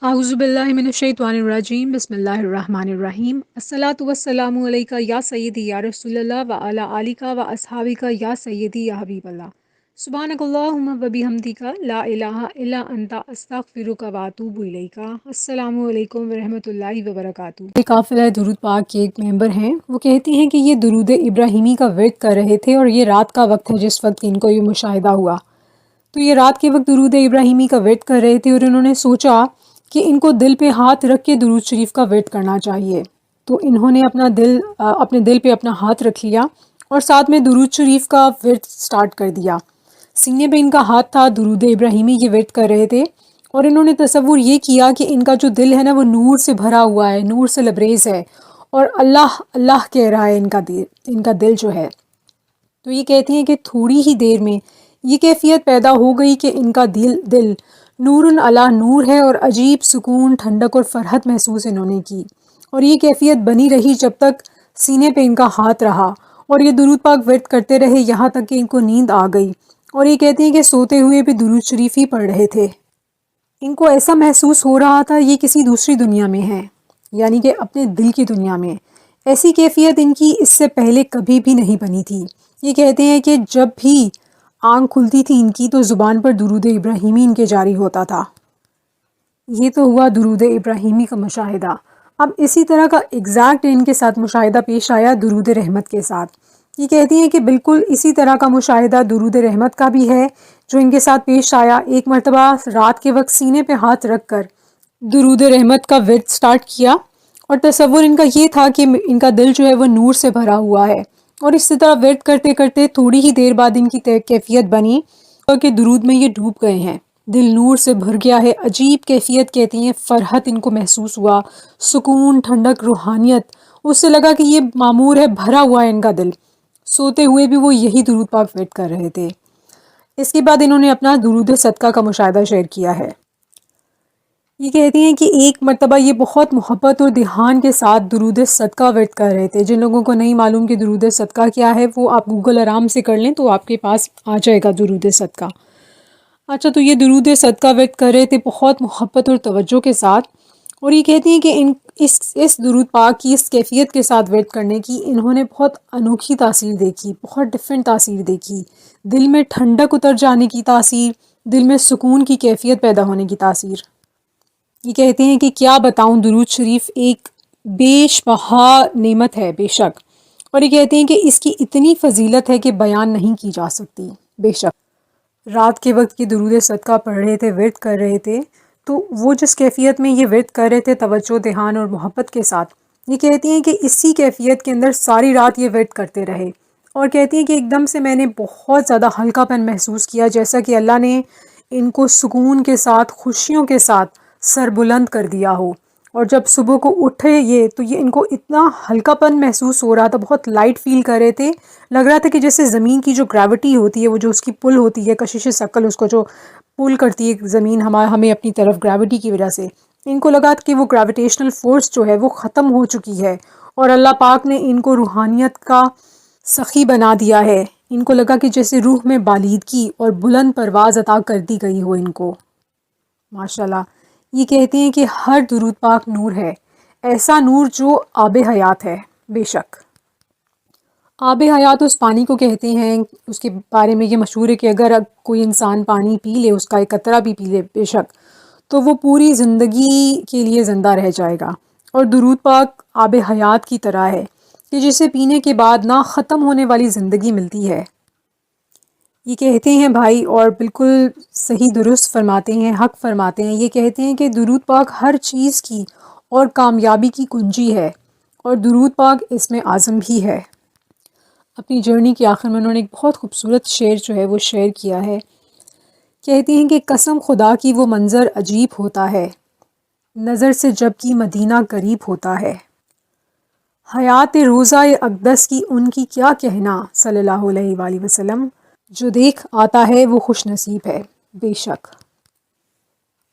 اعوذ باللہ من الشیطان الرجیم بسم اللہ الرحمن الرحیم الصلاۃ والسلام علیکہ یا سیدی یا رسول اللہ وعلی آلک و اصحابک یا سیدی یا حبیب اللہ سبحانک اللہم و بحمدک لا الہ الا انت استغفرک و اتوب الیک۔ السلام علیکم ورحمۃ اللہ وبرکاتہ۔ یہ قافلہ درود پاک کے ایک ممبر ہیں، وہ کہتی ہیں کہ یہ درود ابراہیمی کا ورد کر رہے تھے اور یہ رات کا وقت ہے جس وقت ان کو یہ مشاہدہ ہوا۔ تو یہ رات کے وقت درود ابراہیمی کا ورد کر رہے تھے اور انہوں نے سوچا کہ ان کو دل پہ ہاتھ رکھ کے درود شریف کا ورد کرنا چاہیے۔ تو انہوں نے اپنے دل پہ اپنا ہاتھ رکھ لیا اور ساتھ میں درود شریف کا ورد سٹارٹ کر دیا۔ سینے پہ ان کا ہاتھ تھا، درود ابراہیمی یہ ورد کر رہے تھے اور انہوں نے تصور یہ کیا کہ ان کا جو دل ہے نا وہ نور سے بھرا ہوا ہے، نور سے لبریز ہے اور اللہ اللہ کہہ رہا ہے ان کا دل جو ہے۔ تو یہ کہتی ہیں کہ تھوڑی ہی دیر میں یہ کیفیت پیدا ہو گئی کہ ان کا دل نور علی نور ہے اور عجیب سکون، ٹھنڈک اور فرحت محسوس انہوں نے کی، اور یہ کیفیت بنی رہی جب تک سینے پہ ان کا ہاتھ رہا اور یہ درود پاک ورد کرتے رہے یہاں تک کہ ان کو نیند آ گئی، اور یہ کہتی ہیں کہ سوتے ہوئے بھی درود شریف ہی پڑھ رہے تھے۔ ان کو ایسا محسوس ہو رہا تھا یہ کسی دوسری دنیا میں ہیں، یعنی کہ اپنے دل کی دنیا میں۔ ایسی کیفیت ان کی اس سے پہلے کبھی بھی نہیں بنی تھی۔ یہ کہتے ہیں کہ جب بھی آنکھ کھلتی تھی ان کی تو زبان پر درود ابراہیمی ان کے جاری ہوتا تھا۔ یہ تو ہوا درود ابراہیمی کا مشاہدہ۔ اب اسی طرح کا ایگزیکٹ ان کے ساتھ مشاہدہ پیش آیا درود رحمت کے ساتھ۔ یہ کہتی ہیں کہ بالکل اسی طرح کا مشاہدہ درود رحمت کا بھی ہے جو ان کے ساتھ پیش آیا۔ ایک مرتبہ رات کے وقت سینے پہ ہاتھ رکھ کر درود رحمت کا ورد سٹارٹ کیا اور تصور ان کا یہ تھا کہ ان کا دل جو ہے وہ نور سے بھرا ہوا ہے، اور اسی طرح ورد کرتے کرتے تھوڑی ہی دیر بعد ان کی کیفیت بنی کہ درود میں یہ ڈوب گئے ہیں، دل نور سے بھر گیا ہے۔ عجیب کیفیت کہتی ہیں، فرحت ان کو محسوس ہوا، سکون، ٹھنڈک، روحانیت۔ اس سے لگا کہ یہ معمور ہے، بھرا ہوا ہے ان کا دل۔ سوتے ہوئے بھی وہ یہی درود پاک ورد کر رہے تھے۔ اس کے بعد انہوں نے اپنا درود صدقہ کا مشاہدہ شیئر کیا ہے۔ یہ کہتی ہیں کہ ایک مرتبہ یہ بہت محبت اور دھیان کے ساتھ درود صدقہ ورد کر رہے تھے۔ جن لوگوں کو نہیں معلوم کہ درود صدقہ کیا ہے وہ آپ گوگل آرام سے کر لیں تو آپ کے پاس آ جائے گا درود صدقہ۔ اچھا، تو یہ درود صدقہ ورد کر رہے تھے بہت محبت اور توجہ کے ساتھ، اور یہ کہتی ہیں کہ اس درود پاک کی اس کیفیت کے ساتھ ورد کرنے کی انہوں نے بہت انوکھی تاثیر دیکھی، بہت ڈفرینٹ تاثیر دیکھی۔ دل میں ٹھنڈک اتر جانے کی تاثیر، دل میں سکون کی کیفیت پیدا ہونے کی تاثیر۔ یہ کہتے ہیں کہ کیا بتاؤں، درود شریف ایک بیش بہا نعمت ہے بے شک، اور یہ کہتے ہیں کہ اس کی اتنی فضیلت ہے کہ بیان نہیں کی جا سکتی بے شک۔ رات کے وقت یہ درود صدقہ پڑھ رہے تھے، ورد کر رہے تھے، تو وہ جس کیفیت میں یہ ورد کر رہے تھے توجہ، دھیان اور محبت کے ساتھ، یہ کہتی ہیں کہ اسی کیفیت کے اندر ساری رات یہ ورد کرتے رہے، اور کہتی ہیں کہ ایک دم سے میں نے بہت زیادہ ہلکا پن محسوس کیا، جیسا کہ اللہ نے ان کو سکون کے ساتھ، خوشیوں کے ساتھ سر بلند کر دیا ہو۔ اور جب صبح کو اٹھے تو یہ ان کو اتنا ہلکا پن محسوس ہو رہا تھا، بہت لائٹ فیل کر رہے تھے، لگ رہا تھا کہ جیسے زمین کی جو گریوٹی ہوتی ہے، وہ جو اس کی پل ہوتی ہے، کشش ثقل، اس کو جو پل کرتی ہے زمین ہمیں اپنی طرف گریوٹی کی وجہ سے، ان کو لگا کہ وہ گریویٹیشنل فورس جو ہے وہ ختم ہو چکی ہے، اور اللہ پاک نے ان کو روحانیت کا سخی بنا دیا ہے۔ ان کو لگا کہ جیسے روح میں بالیدگی اور بلند پرواز عطا کر دی گئی ہو ان کو، ماشاءاللہ۔ یہ کہتے ہیں کہ ہر درود پاک نور ہے، ایسا نور جو آب حیات ہے بے شک۔ آب حیات اس پانی کو کہتے ہیں، اس کے بارے میں یہ مشہور ہے کہ اگر کوئی انسان پانی پی لے، اس کا ایک قطرہ بھی پی لے بے شک، تو وہ پوری زندگی کے لیے زندہ رہ جائے گا۔ اور درود پاک آب حیات کی طرح ہے کہ جسے پینے کے بعد نہ ختم ہونے والی زندگی ملتی ہے۔ یہ کہتے ہیں بھائی، اور بالکل صحیح درست فرماتے ہیں، حق فرماتے ہیں، یہ کہتے ہیں کہ درود پاک ہر چیز کی اور کامیابی کی کنجی ہے، اور درود پاک اس میں اعظم بھی ہے۔ اپنی جرنی کے آخر میں انہوں نے ایک بہت خوبصورت شعر جو ہے وہ شیئر کیا ہے۔ کہتے ہیں کہ قسم خدا کی وہ منظر عجیب ہوتا ہے، نظر سے جب کہ مدینہ قریب ہوتا ہے، حیات روضہ اقدس کی ان کی کیا کہنا صلی اللہ علیہ وآلہ وسلم، جو دیکھ آتا ہے وہ خوش نصیب ہے بے شک۔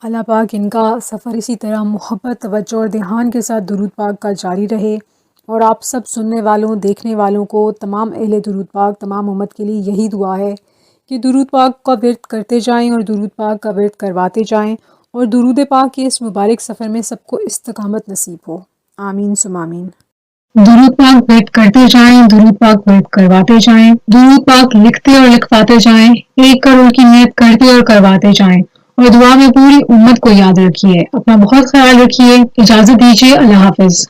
اللہ پاک ان کا سفر اسی طرح محبت، توجہ اور دھیان کے ساتھ درود پاک کا جاری رہے، اور آپ سب سننے والوں، دیکھنے والوں کو، تمام اہل درود پاک، تمام امت کے لیے یہی دعا ہے کہ درود پاک کا ورد کرتے جائیں اور درود پاک کا ورد کرواتے جائیں، اور درود پاک کے اس مبارک سفر میں سب کو استقامت نصیب ہو، آمین ثم آمین۔ درود پاک بیٹ کرتے جائیں، درود پاک بیٹ کرواتے جائیں، درود پاک لکھتے اور لکھواتے جائیں، 1 کروڑ کی نیت کرتے اور کرواتے جائیں، اور دعا میں پوری امت کو یاد رکھیے۔ اپنا بہت خیال رکھیے، اجازت دیجیے، اللہ حافظ۔